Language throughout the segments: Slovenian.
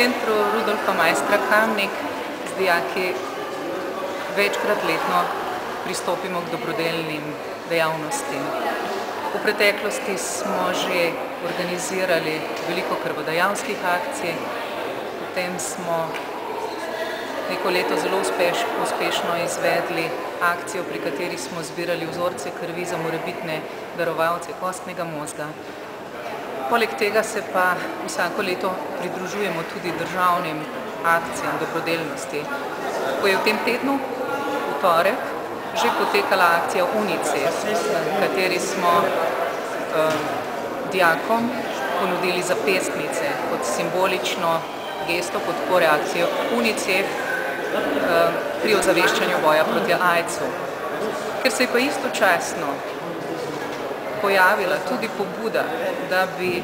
Centru Rudolfa Maistra Kamnik z dijaki večkrat letno pristopimo k dobrodelnim dejavnostim. V preteklosti smo že organizirali veliko krvodajalskih akcij, potem smo neko leto zelo uspešno izvedli akcijo, pri kateri smo zbirali vzorce krvi za morebitne darovalce kostnega mozga. Poleg tega se pa vsako leto pridružujemo tudi državnim akcijam dobrodelnosti. Ko je v tem tednu, v torek, že potekala akcija UNICEF, v kateri smo dijakom ponudili zapestnice kot simbolično gesto podpore akcije UNICEF pri ozaveščanju boja proti AIDS-u. Ker se je pa istočasno pojavila tudi pobuda, da bi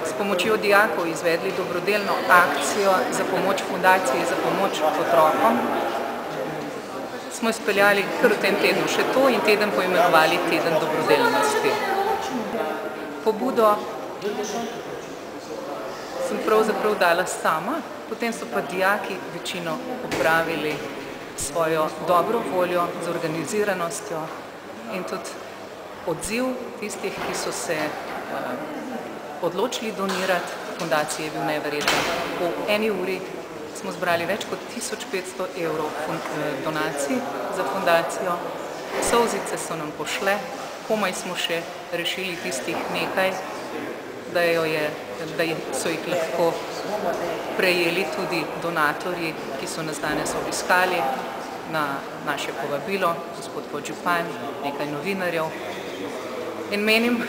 s pomočjo dijakov izvedli dobrodelno akcijo za pomoč fundaciji, za pomoč otrokom, smo izpeljali kar v tem tednu še to in teden poimenovali Teden dobrodelnosti. Pobudo sem pravzaprav dala sama, potem so pa dijaki večino opravili svojo dobro voljo z organiziranostjo in tudi odziv tistih, ki so se odločili donirati fundaciji, je bil neverjeten. V eni uri smo zbrali več kot 1500 evrov donacij za fundacijo. Solzice so nam pošle, komaj smo še rešili tistih nekaj, da so jih lahko prejeli tudi donatorji, ki so nas danes obiskali na naše povabilo, gospod podžupan, nekaj novinarjev. In menim,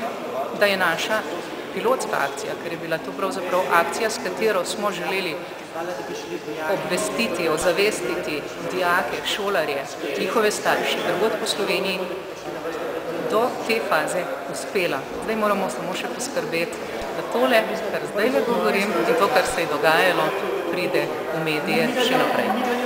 da je naša pilotska akcija, ker je bila to pravzaprav akcija, s katero smo želeli obvestiti, ozavestiti dijake, šolarje, njihove starše, drugod po Sloveniji, do te faze uspela. Zdaj moramo samo še poskrbeti, da tole, kar zdaj le govorim, in to, kar se je dogajalo, pride v medije še naprej.